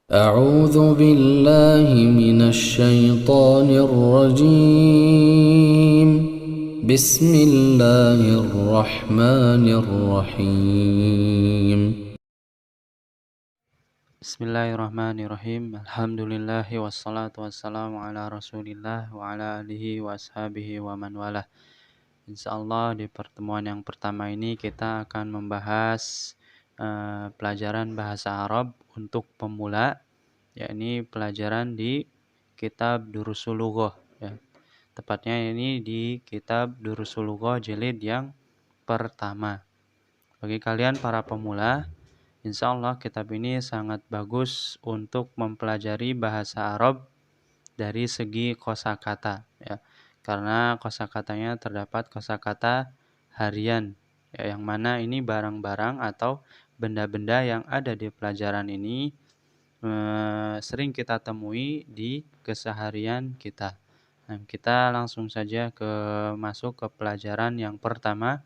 أعوذ بالله من الشيطان الرجيم بسم الله الرحمن الرحيم Bismillahirrahmanirrahim. Alhamdulillahi wassalatu wassalamu ala rasulillah wa ala alihi wa ashabihi wa man walah. Insyaallah di pertemuan yang pertama ini kita akan membahas pelajaran bahasa Arab untuk pemula, yakni pelajaran di kitab Durusul Lughah, ya. Tepatnya ini di kitab Durusul Lughah jilid yang pertama. Bagi kalian para pemula, insya Allah kitab ini sangat bagus untuk mempelajari bahasa Arab dari segi kosakata, ya. Karena kosakatanya terdapat kosakata harian, ya, yang mana ini barang-barang atau benda-benda yang ada di pelajaran ini sering kita temui di keseharian kita. Nah, kita langsung saja masuk ke pelajaran yang pertama,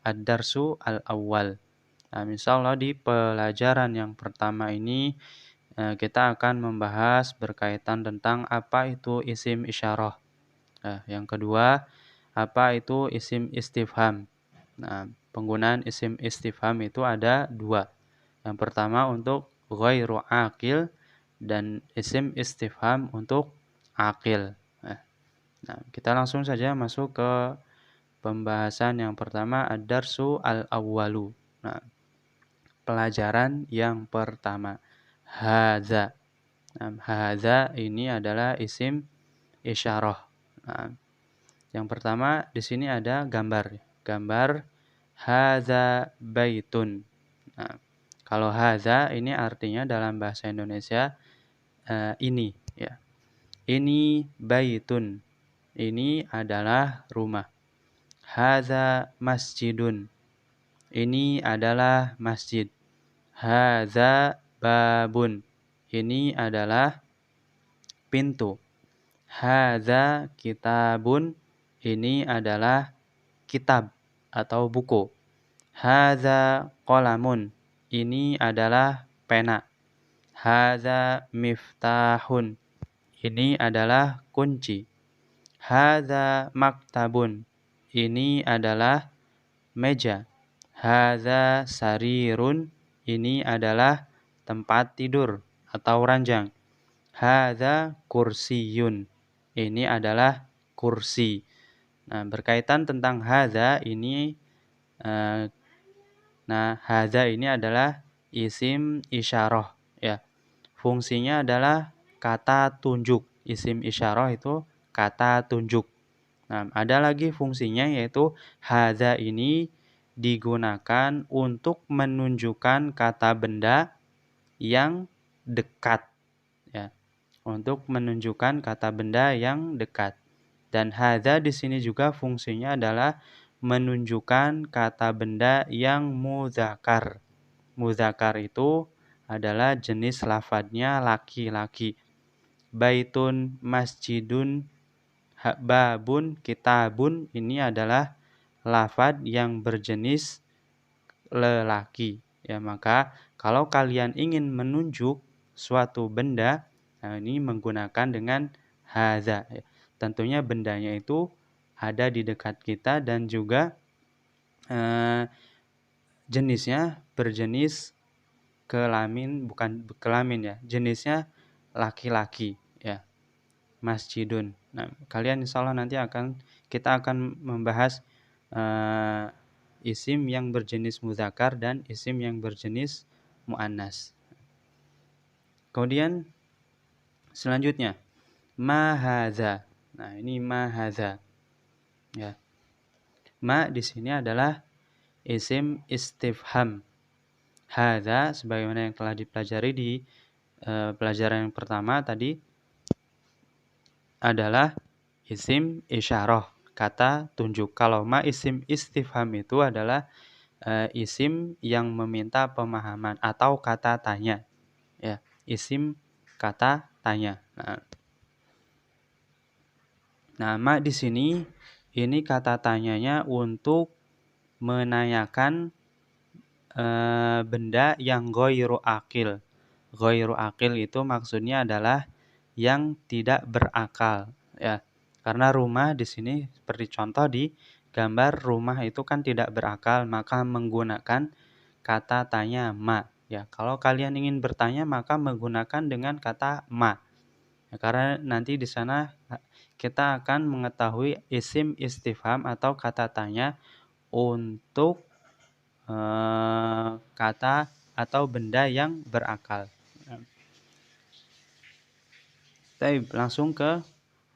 Ad-Darsu Al-Awwal. Nah, insyaallah di pelajaran yang pertama ini kita akan membahas berkaitan tentang apa itu isim isyarah. Nah, yang kedua, apa itu isim istifham. Nah, penggunaan isim istifham itu ada dua. Yang pertama untuk ghairu aqil dan isim istifham untuk aqil. Nah, kita langsung saja masuk ke pembahasan yang pertama, ad-darsu al-awwalu. Nah, pelajaran yang pertama, hadza. Nah, hadza ini adalah isim isyarah. Nah, yang pertama di sini ada gambar. Gambar hadza baitun. Nah, kalau hadza ini artinya dalam bahasa Indonesia ini, ya. Ini baitun. Ini adalah rumah. Hadza masjidun. Ini adalah masjid. Hadza babun. Ini adalah pintu. Hadza kitabun. Ini adalah kitab atau buku. Hadza qalamun. Ini adalah pena. Hadza miftahun. Ini adalah kunci. Hadza maktabun. Ini adalah meja. Hadza sarirun. Ini adalah tempat tidur atau ranjang. Hadza kursiyun. Ini adalah kursi. Nah, berkaitan tentang hadza ini, hadza ini adalah isim isyarah, ya. Fungsinya adalah kata tunjuk. Isim isyarah itu kata tunjuk. Nah, ada lagi fungsinya yaitu hadza ini digunakan untuk menunjukkan kata benda yang dekat, ya. Untuk menunjukkan kata benda yang dekat. Dan hadza di sini juga fungsinya adalah menunjukkan kata benda yang muzakkar. Muzakkar itu adalah jenis lafadznya laki-laki. Baitun, masjidun, babun, kitabun, ini adalah lafadz yang berjenis lelaki, ya. Maka kalau kalian ingin menunjuk suatu benda, nah ini menggunakan dengan hadza, ya. Tentunya bendanya itu ada di dekat kita dan juga jenisnya berjenis kelamin, bukan kelamin, ya. Jenisnya laki-laki, ya. Masjidun. Nah, kalian insyaallah nanti kita akan membahas isim yang berjenis muzakkar dan isim yang berjenis muannas. Kemudian selanjutnya ma hadza. Nah, ini ma hadza, ya. Ma di sini adalah isim istifham. Hadza sebagaimana yang telah dipelajari di pelajaran yang pertama tadi adalah isim isyarah, kata tunjuk. Kalau ma isim istifham itu adalah isim yang meminta pemahaman atau kata tanya, ya. Isim kata tanya. Nah, ma di sini ini kata tanyanya untuk menanyakan benda yang ghairu aqil. ghairu aqil itu maksudnya adalah yang tidak berakal, ya. Karena rumah di sini seperti contoh di gambar rumah itu kan tidak berakal, maka menggunakan kata tanya ma. Ya, kalau kalian ingin bertanya maka menggunakan dengan kata ma. Ya, karena nanti di sana kita akan mengetahui isim istifham atau kata tanya untuk kata atau benda yang berakal. Baik, langsung ke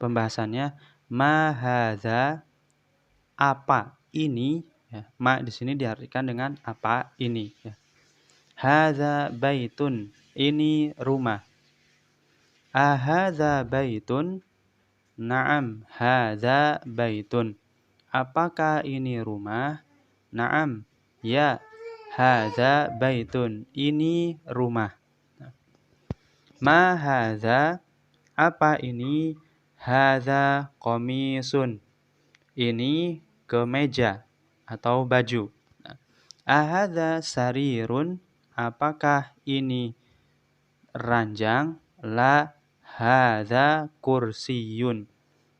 pembahasannya. Ma hadza, apa ini, ya. Ma di sini diartikan dengan apa ini, ya. Hadza baitun, ini rumah. Ahadza baitun? Naam, hadza baitun. Apakah ini rumah? Naam, ya. Hadza baitun, ini rumah. Ma hadza, apa ini? Hadza qamisun, ini kemeja atau baju. Ahadza sarirun, apakah ini ranjang? La, hadza kursiyun,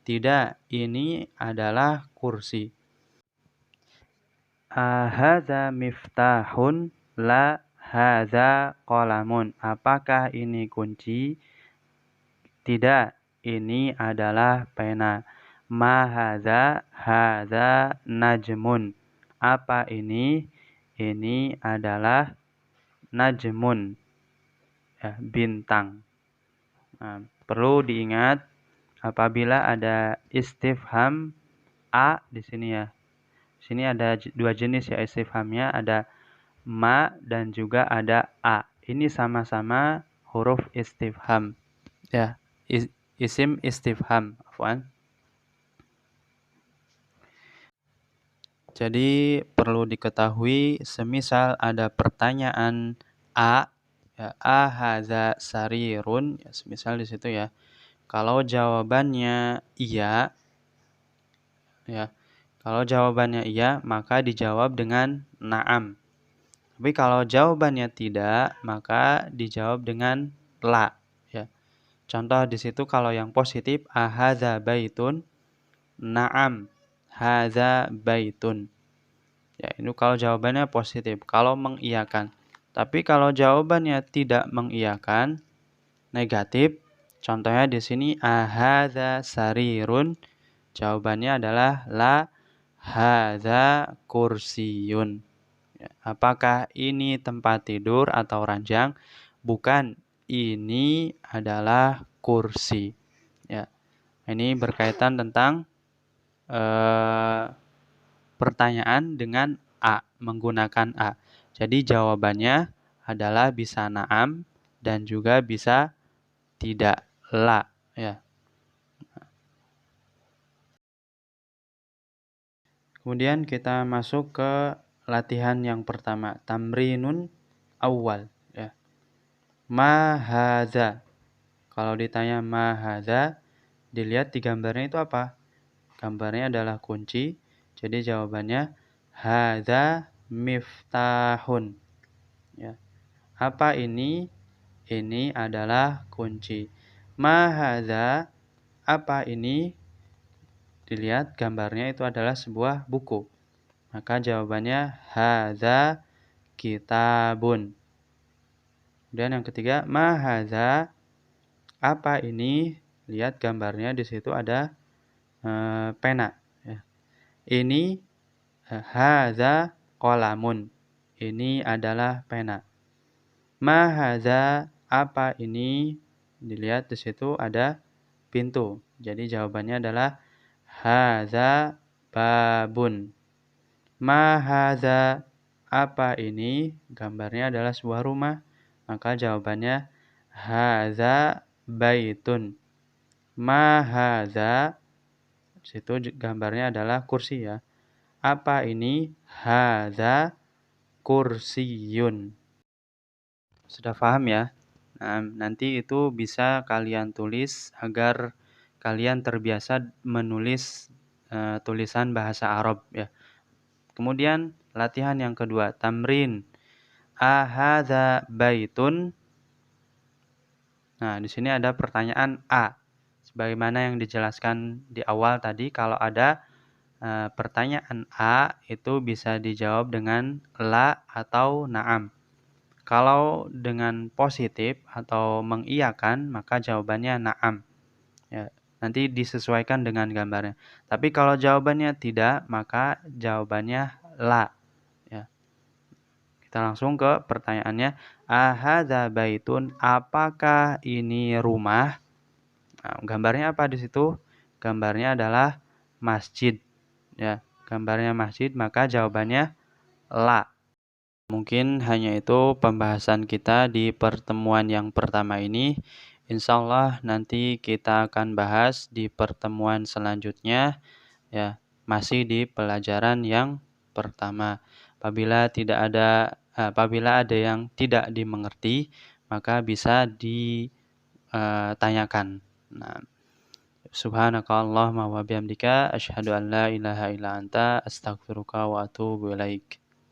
tidak, ini adalah kursi. Ahadza miftahun? La, hadza qalamun, apakah ini kunci? Tidak, ini adalah pena. Ma hadza? Hadza najmun, apa ini? Ini adalah najmun, ya, bintang. Nah, perlu diingat apabila ada istifham a di sini, ya. Sini ada dua jenis, ya, istifhamnya, ada ma dan juga ada a. Ini sama-sama huruf istifham, ya, isim istifham, afwan. Jadi perlu diketahui semisal ada pertanyaan a, ya, hadza sarirun, ya, semisal di situ, ya. Kalau jawabannya iya, ya. Kalau jawabannya iya, maka dijawab dengan na'am. Tapi kalau jawabannya tidak, maka dijawab dengan la, ya. Contoh di situ kalau yang positif, ahadza baitun? Na'am, hadza baitun. Ya, ini kalau jawabannya positif, kalau mengiyakan. Tapi kalau jawabannya tidak mengiyakan, negatif, contohnya di sini ahadza sarirun, jawabannya adalah la, hadza kursiyun. Ya, apakah ini tempat tidur atau ranjang? Bukan, ini adalah kursi. Ya, ini berkaitan tentang pertanyaan dengan a, menggunakan a. Jadi jawabannya adalah bisa na'am dan juga bisa tidak, la, ya. Kemudian kita masuk ke latihan yang pertama, tamrinun awal, ya. Ma hadza. Kalau ditanya ma hadza, dilihat di gambarnya itu apa? Gambarnya adalah kunci. Jadi jawabannya hadza miftahun. Ya. Apa ini? Ini adalah kunci. Ma hadza, apa ini? Dilihat gambarnya itu adalah sebuah buku. Maka jawabannya hadza kitabun. Kemudian yang ketiga, ma hadza, apa ini? Lihat gambarnya di situ ada pena, ya. Ini hadza qalamun. Ini adalah pena. Ma hadza, apa ini? Dilihat di situ ada pintu. Jadi jawabannya adalah hadza babun. Ma hadza, apa ini? Gambarnya adalah sebuah rumah. Maka jawabannya hadza baitun. Ma hadza, situ gambarnya adalah kursi, ya. Apa ini? Hadza kursiyun. Sudah paham, ya? Nah, nanti itu bisa kalian tulis agar kalian terbiasa menulis tulisan bahasa Arab, ya. Kemudian latihan yang kedua, tamrin. Ahadza baitun? Nah, di sini ada pertanyaan A. Sebagaimana yang dijelaskan di awal tadi, kalau ada pertanyaan A itu bisa dijawab dengan la atau na'am. Kalau dengan positif atau mengiyakan, maka jawabannya na'am. Ya, nanti disesuaikan dengan gambarnya. Tapi kalau jawabannya tidak, maka jawabannya la. Ya. Kita langsung ke pertanyaannya. Ahadza baitun, apakah ini rumah? Nah, gambarnya apa di situ? Gambarnya adalah masjid. Ya, gambarnya masjid, maka jawabannya la. Mungkin hanya itu pembahasan kita di pertemuan yang pertama ini. Insya Allah nanti kita akan bahas di pertemuan selanjutnya, ya, masih di pelajaran yang pertama. Apabila ada yang tidak dimengerti, maka bisa ditanyakan. Nah, subhanakallahumma wa bihamdika asyhadu an la ilaha illa anta astaghfiruka wa atubu ilaik.